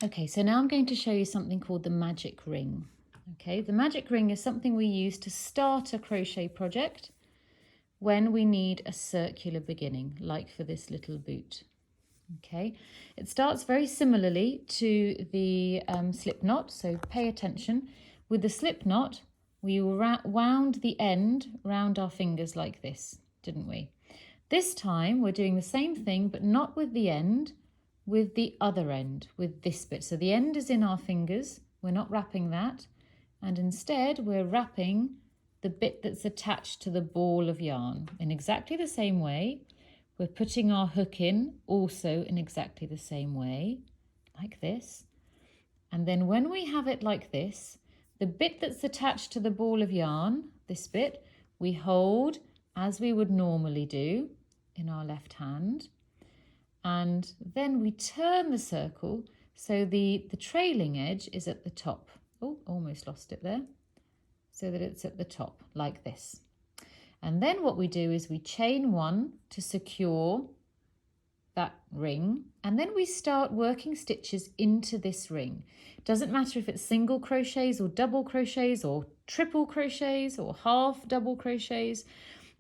Okay, so now I'm going to show you something called the magic ring. Okay, the magic ring is something we use to start a crochet project when we need a circular beginning, like for this little boot. Okay, it starts very similarly to the slip knot, so pay attention. With the slip knot, we wound the end round our fingers like this, didn't we? This time we're doing the same thing, but not with the end, with the other end, with this bit. So the end is in our fingers, we're not wrapping that, and instead we're wrapping the bit that's attached to the ball of yarn in exactly the same way. We're putting our hook in also in exactly the same way, like this. And then when we have it like this, the bit that's attached to the ball of yarn, this bit, we hold as we would normally do in our left hand. And then we turn the circle so the trailing edge is at the top. Oh, almost lost it there. So that it's at the top, like this. And then what we do is we chain one to secure that ring, and then we start working stitches into this ring. It doesn't matter if it's single crochets or double crochets or triple crochets or half double crochets,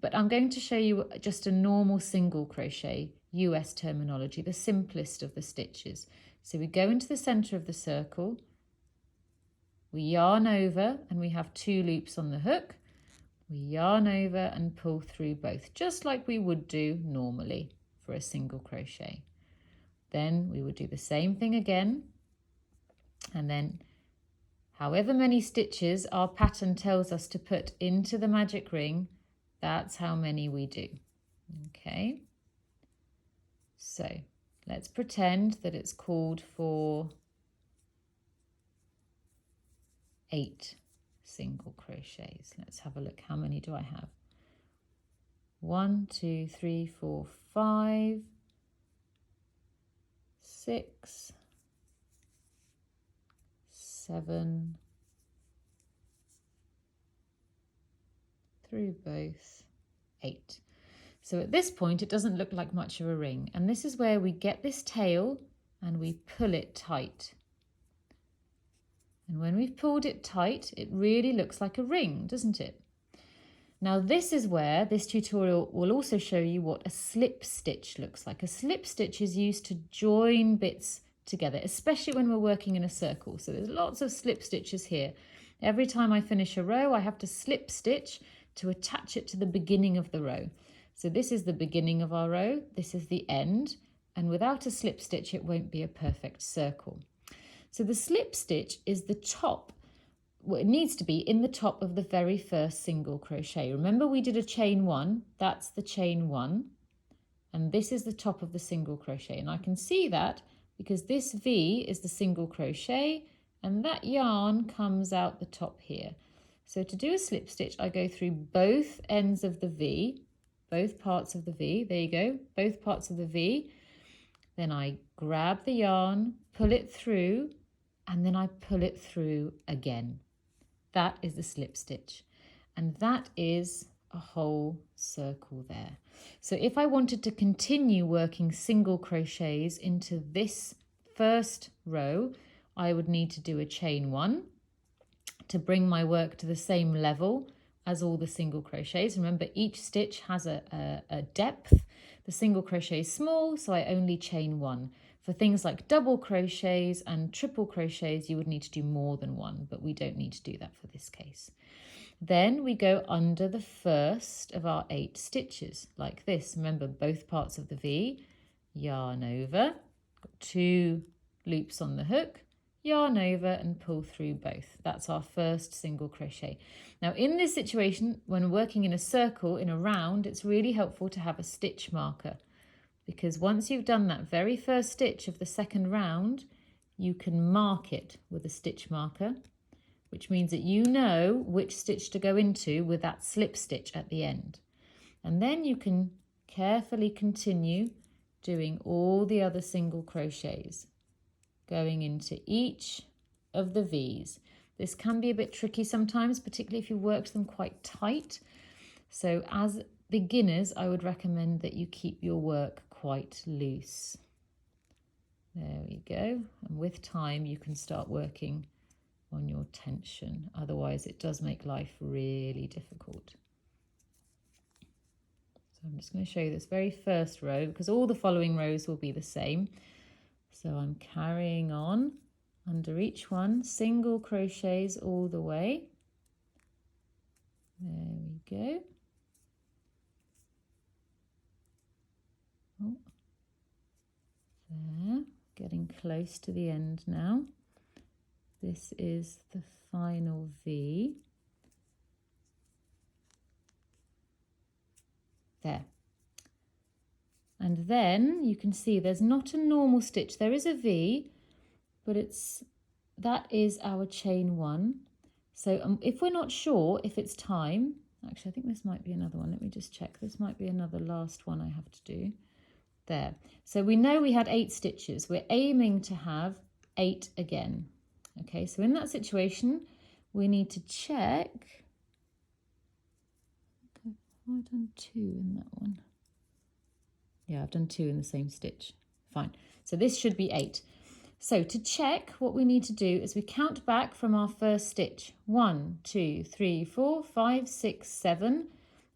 but I'm going to show you just a normal single crochet, US terminology, the simplest of the stitches. So we go into the center of the circle, we yarn over, and we have 2 loops on the hook. We yarn over and pull through both, just like we would do normally for a single crochet. Then we would do the same thing again, and then however many stitches our pattern tells us to put into the magic ring, that's how many we do. Okay, so let's pretend that it's called for 8 single crochets. Let's have a look. How many do I have? 1, 2, 3, 4, 5, 6, 7, through both, 8. So at this point it doesn't look like much of a ring, and this is where we get this tail and we pull it tight. And when we've pulled it tight, it really looks like a ring, doesn't it? Now this is where this tutorial will also show you what a slip stitch looks like. A slip stitch is used to join bits together, especially when we're working in a circle. So there's lots of slip stitches here. Every time I finish a row, I have to slip stitch to attach it to the beginning of the row. So this is the beginning of our row, this is the end, and without a slip stitch, it won't be a perfect circle. So the slip stitch is the top. Well, it needs to be in the top of the very first single crochet. Remember we did a chain 1, that's the chain 1, and this is the top of the single crochet, and I can see that because this V is the single crochet and that yarn comes out the top here. So to do a slip stitch, I go through both ends of the V, both parts of the V, there you go, both parts of the V, then I grab the yarn, pull it through, and then I pull it through again. That is the slip stitch, and that is a whole circle there. So if I wanted to continue working single crochets into this first row, I would need to do a chain 1 to bring my work to the same level as all the single crochets. Remember, each stitch has a depth. The single crochet is small, so I only chain 1. For things like double crochets and triple crochets, you would need to do more than 1, but we don't need to do that for this case. Then we go under the first of our 8 stitches, like this. Remember, both parts of the V, yarn over, got 2 loops on the hook, yarn over and pull through both. That's our first single crochet. Now in this situation, when working in a circle, in a round, it's really helpful to have a stitch marker, because once you've done that very first stitch of the second round, you can mark it with a stitch marker, which means that you know which stitch to go into with that slip stitch at the end. And then you can carefully continue doing all the other single crochets, going into each of the V's. This can be a bit tricky sometimes, particularly if you worked them quite tight. So as beginners, I would recommend that you keep your work quite loose. There we go. And with time, you can start working on your tension. Otherwise, it does make life really difficult. So I'm just going to show you this very first row because all the following rows will be the same. So I'm carrying on under each one, single crochets all the way. There we go. Oh, there, getting close to the end now. This is the final V. There. And then you can see there's not a normal stitch. There is a V, but that is our chain 1. So if we're not sure if it's time, actually I think this might be another one. Let me just check. This might be another last one I have to do. There. So we know we had 8 stitches. We're aiming to have 8 again. Okay, so in that situation, we need to check. Okay, have I done 2 in that one? Yeah, I've done 2 in the same stitch. Fine. So this should be 8. So to check, what we need to do is we count back from our first stitch. 1, 2, 3, 4, 5, 6, 7.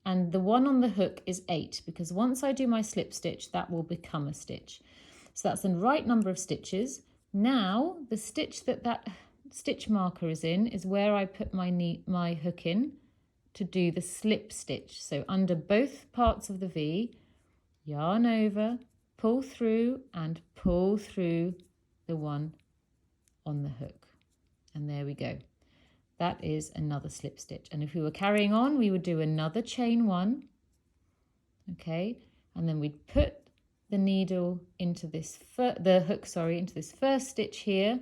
And the one on the hook is 8 because once I do my slip stitch, that will become a stitch. So that's the right number of stitches. Now, the stitch that stitch marker is in is where I put my hook in to do the slip stitch. So under both parts of the V, yarn over, pull through and pull through the one on the hook. And there we go. That is another slip stitch. And if we were carrying on, we would do another chain 1. Okay, and then we'd put the needle into this into this first stitch here,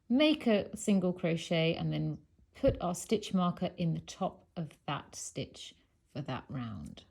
make a single crochet, and then put our stitch marker in the top of that stitch for that round.